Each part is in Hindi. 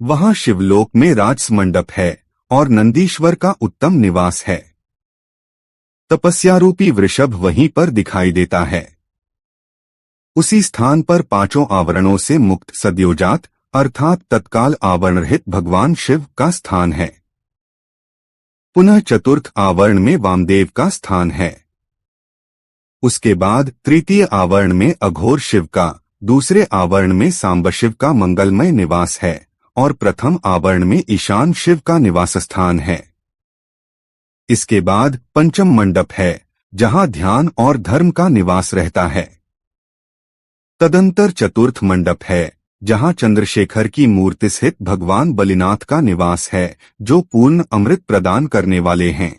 वहां शिवलोक में राजमंडप है और नंदीश्वर का उत्तम निवास है। तपस्यारूपी वृषभ वहीं पर दिखाई देता है। उसी स्थान पर पांचों आवरणों से मुक्त सद्योजात अर्थात तत्काल आवरण रहित भगवान शिव का स्थान है। पुनः चतुर्थ आवरण में वामदेव का स्थान है। उसके बाद तृतीय आवरण में अघोर शिव का, दूसरे आवरण में सांब शिव का मंगलमय निवास है और प्रथम आवरण में ईशान शिव का निवास स्थान है। इसके बाद पंचम मंडप है जहां ध्यान और धर्म का निवास रहता है। तदंतर चतुर्थ मंडप है जहां चंद्रशेखर की मूर्ति सहित भगवान बलिनाथ का निवास है जो पूर्ण अमृत प्रदान करने वाले हैं।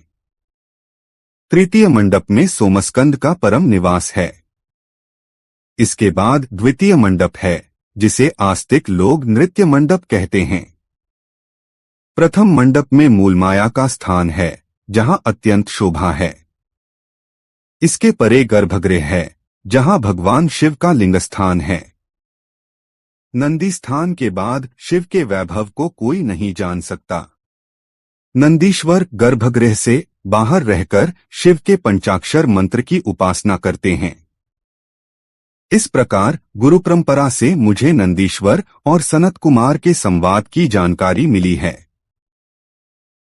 तृतीय मंडप में सोमस्कंद का परम निवास है। इसके बाद द्वितीय मंडप है जिसे आस्तिक लोग नृत्य मंडप कहते हैं। प्रथम मंडप में मूलमाया का स्थान है जहां अत्यंत शोभा है। इसके परे गर्भगृह है जहां भगवान शिव का लिंग स्थान है। नंदी स्थान के बाद शिव के वैभव को कोई नहीं जान सकता। नंदीश्वर गर्भगृह से बाहर रहकर शिव के पंचाक्षर मंत्र की उपासना करते हैं। इस प्रकार गुरु परंपरा से मुझे नंदीश्वर और सनत कुमार के संवाद की जानकारी मिली है।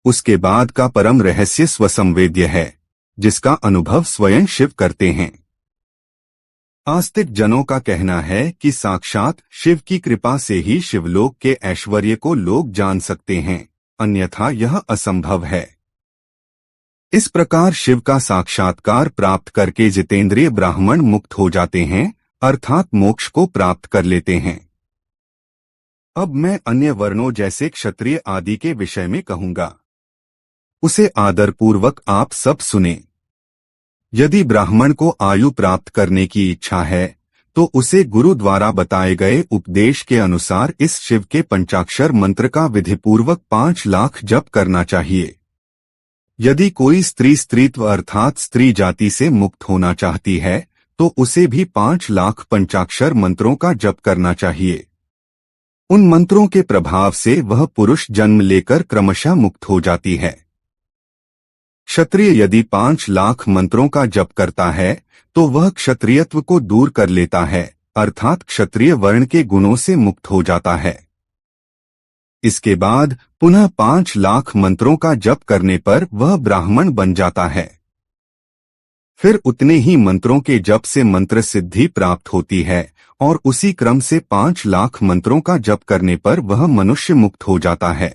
उसके बाद का परम रहस्य स्वसंवेद्य है जिसका अनुभव स्वयं शिव करते हैं। आस्तिक जनों का कहना है कि साक्षात शिव की कृपा से ही शिवलोक के ऐश्वर्य को लोग जान सकते हैं, अन्यथा यह असंभव है। इस प्रकार शिव का साक्षात्कार प्राप्त करके जितेंद्रिय ब्राह्मण मुक्त हो जाते हैं अर्थात मोक्ष को प्राप्त कर लेते हैं। अब मैं अन्य वर्णों जैसे क्षत्रिय आदि के विषय में कहूंगा, उसे आदरपूर्वक आप सब सुने। यदि ब्राह्मण को आयु प्राप्त करने की इच्छा है तो उसे गुरु द्वारा बताए गए उपदेश के अनुसार इस शिव के पंचाक्षर मंत्र का विधिपूर्वक 5 लाख जप करना चाहिए। यदि कोई स्त्री स्त्रीत्व अर्थात स्त्री जाति से मुक्त होना चाहती है तो उसे भी 5 लाख पंचाक्षर मंत्रों का जप करना चाहिए। उन मंत्रों के प्रभाव से वह पुरुष जन्म लेकर क्रमशः मुक्त हो जाती है। क्षत्रिय यदि 5 लाख मंत्रों का जप करता है तो वह क्षत्रियत्व को दूर कर लेता है अर्थात क्षत्रिय वर्ण के गुणों से मुक्त हो जाता है। इसके बाद पुनः 5 लाख मंत्रों का जप करने पर वह ब्राह्मण बन जाता है। फिर उतने ही मंत्रों के जप से मंत्र सिद्धि प्राप्त होती है और उसी क्रम से 5 लाख मंत्रों का जप करने पर वह मनुष्य मुक्त हो जाता है।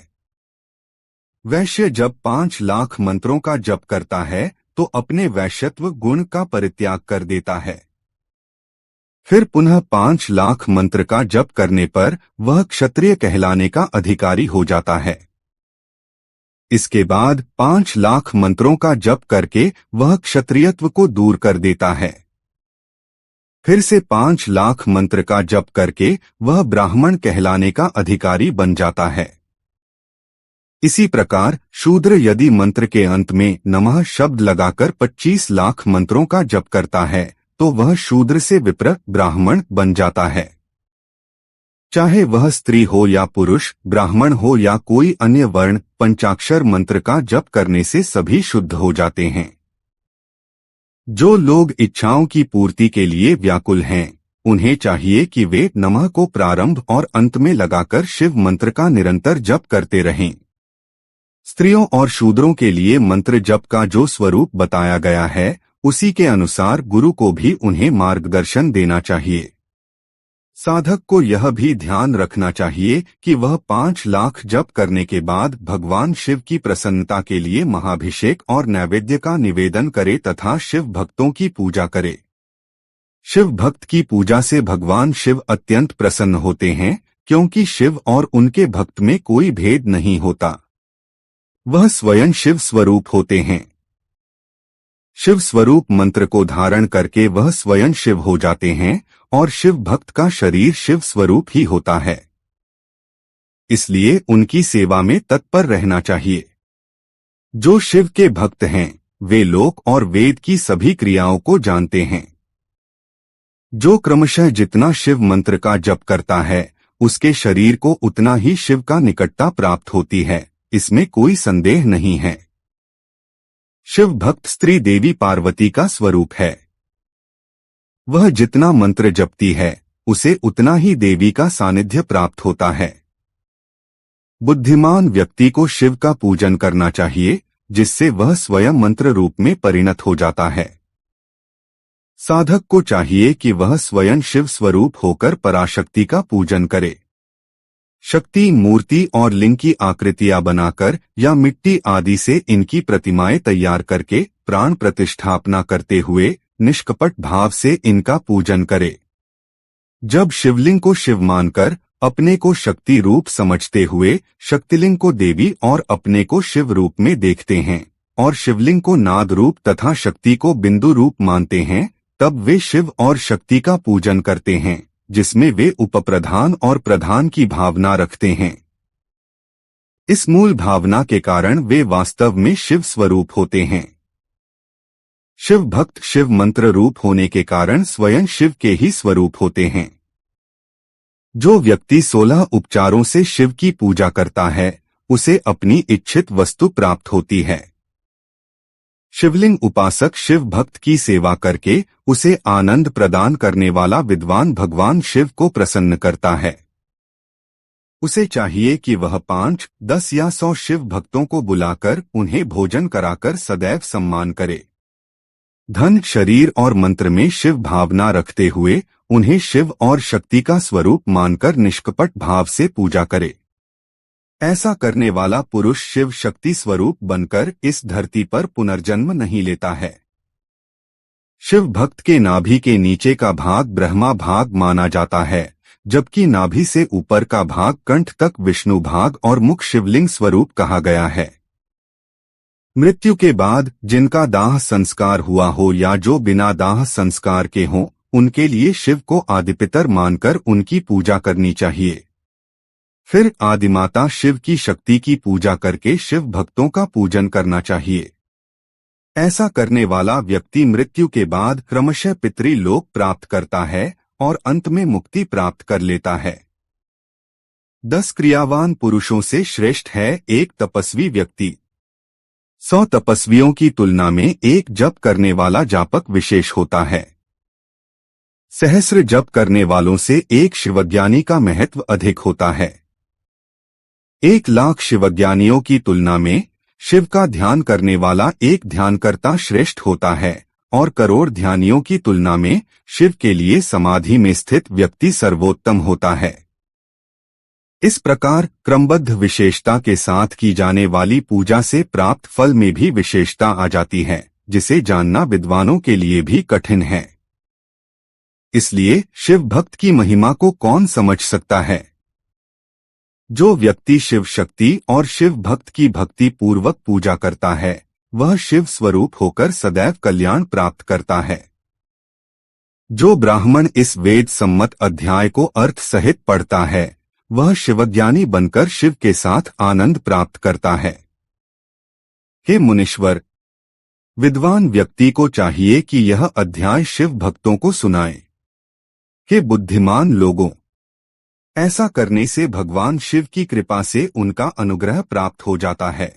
वैश्य जब 5 लाख मंत्रों का जप करता है तो अपने वैश्यत्व गुण का परित्याग कर देता है। फिर पुनः 5 लाख मंत्र का जप करने पर वह क्षत्रिय कहलाने का अधिकारी हो जाता है। इसके बाद 5 लाख मंत्रों का जप करके वह क्षत्रियत्व को दूर कर देता है। फिर से 5 लाख मंत्र का जप करके वह ब्राह्मण कहलाने का अधिकारी बन जाता है। इसी प्रकार शूद्र यदि मंत्र के अंत में नमः शब्द लगाकर 25 लाख मंत्रों का जप करता है तो वह शूद्र से विप्र ब्राह्मण बन जाता है। चाहे वह स्त्री हो या पुरुष, ब्राह्मण हो या कोई अन्य वर्ण, पंचाक्षर मंत्र का जप करने से सभी शुद्ध हो जाते हैं। जो लोग इच्छाओं की पूर्ति के लिए व्याकुल हैं, उन्हें चाहिए कि वे नमः को प्रारंभ और अंत में लगाकर शिव मंत्र का निरंतर जप करते रहें। स्त्रियों और शूद्रों के लिए मंत्र जप का जो स्वरूप बताया गया है उसी के अनुसार गुरु को भी उन्हें मार्गदर्शन देना चाहिए। साधक को यह भी ध्यान रखना चाहिए कि वह 5 लाख जप करने के बाद भगवान शिव की प्रसन्नता के लिए महाभिषेक और नैवेद्य का निवेदन करे तथा शिव भक्तों की पूजा करे। शिव भक्त की पूजा से भगवान शिव अत्यंत प्रसन्न होते हैं क्योंकि शिव और उनके भक्त में कोई भेद नहीं होता। वह स्वयं शिव स्वरूप होते हैं। शिव स्वरूप मंत्र को धारण करके वह स्वयं शिव हो जाते हैं और शिव भक्त का शरीर शिव स्वरूप ही होता है। इसलिए उनकी सेवा में तत्पर रहना चाहिए। जो शिव के भक्त हैं वे लोक और वेद की सभी क्रियाओं को जानते हैं। जो क्रमशः जितना शिव मंत्र का जप करता है उसके शरीर को उतना ही शिव का निकटता प्राप्त होती है, इसमें कोई संदेह नहीं है। शिव भक्त स्त्री देवी पार्वती का स्वरूप है। वह जितना मंत्र जपती है उसे उतना ही देवी का सानिध्य प्राप्त होता है। बुद्धिमान व्यक्ति को शिव का पूजन करना चाहिए, जिससे वह स्वयं मंत्र रूप में परिणत हो जाता है। साधक को चाहिए कि वह स्वयं शिव स्वरूप होकर पराशक्ति का पूजन करे। शक्ति मूर्ति और लिंग की आकृतियां बनाकर या मिट्टी आदि से इनकी प्रतिमाएं तैयार करके प्राण प्रतिष्ठापना करते हुए निष्कपट भाव से इनका पूजन करे। जब शिवलिंग को शिव मानकर अपने को शक्ति रूप समझते हुए शक्तिलिंग को देवी और अपने को शिव रूप में देखते हैं और शिवलिंग को नाद रूप तथा शक्ति को बिंदु रूप मानते हैं, तब वे शिव और शक्ति का पूजन करते हैं, जिसमें वे उपप्रधान और प्रधान की भावना रखते हैं। इस मूल भावना के कारण वे वास्तव में शिव स्वरूप होते हैं। शिव भक्त शिव मंत्र रूप होने के कारण स्वयं शिव के ही स्वरूप होते हैं। जो व्यक्ति 16 उपचारों से शिव की पूजा करता है उसे अपनी इच्छित वस्तु प्राप्त होती है। शिवलिंग उपासक शिव भक्त की सेवा करके उसे आनंद प्रदान करने वाला विद्वान भगवान शिव को प्रसन्न करता है। उसे चाहिए कि वह 5, 10 या 100 शिव भक्तों को बुलाकर उन्हें भोजन कराकर सदैव सम्मान करे। धन, शरीर और मंत्र में शिव भावना रखते हुए उन्हें शिव और शक्ति का स्वरूप मानकर निष्कपट भाव से पूजा करे। ऐसा करने वाला पुरुष शिव शक्ति स्वरूप बनकर इस धरती पर पुनर्जन्म नहीं लेता है। शिव भक्त के नाभि के नीचे का भाग ब्रह्मा भाग माना जाता है, जबकि नाभि से ऊपर का भाग कंठ तक विष्णु भाग और मुख शिवलिंग स्वरूप कहा गया है। मृत्यु के बाद जिनका दाह संस्कार हुआ हो या जो बिना दाह संस्कार के हों, उनके लिए शिव को आदिपितर मानकर उनकी पूजा करनी चाहिए। फिर आदिमाता शिव की शक्ति की पूजा करके शिव भक्तों का पूजन करना चाहिए। ऐसा करने वाला व्यक्ति मृत्यु के बाद क्रमशः पितृलोक प्राप्त करता है और अंत में मुक्ति प्राप्त कर लेता है। 10 क्रियावान पुरुषों से श्रेष्ठ है एक तपस्वी व्यक्ति। 100 तपस्वियों की तुलना में एक जप करने वाला जापक विशेष होता है। सहस्र जप करने वालों से एक शिवज्ञानी का महत्व अधिक होता है। 1,00,000 शिवज्ञानियों की तुलना में शिव का ध्यान करने वाला एक ध्यानकर्ता श्रेष्ठ होता है और करोड़ ध्यानियों की तुलना में शिव के लिए समाधि में स्थित व्यक्ति सर्वोत्तम होता है। इस प्रकार क्रमबद्ध विशेषता के साथ की जाने वाली पूजा से प्राप्त फल में भी विशेषता आ जाती है, जिसे जानना विद्वानों के लिए भी कठिन है। इसलिए शिव भक्त की महिमा को कौन समझ सकता है? जो व्यक्ति शिव शक्ति और शिव भक्त की भक्ति पूर्वक पूजा करता है वह शिव स्वरूप होकर सदैव कल्याण प्राप्त करता है। जो ब्राह्मण इस वेद सम्मत अध्याय को अर्थ सहित पढ़ता है वह शिवज्ञानी बनकर शिव के साथ आनंद प्राप्त करता है। हे मुनीश्वर, विद्वान व्यक्ति को चाहिए कि यह अध्याय शिव भक्तों को सुनाए। हे बुद्धिमान लोगों, ऐसा करने से भगवान शिव की कृपा से उनका अनुग्रह प्राप्त हो जाता है।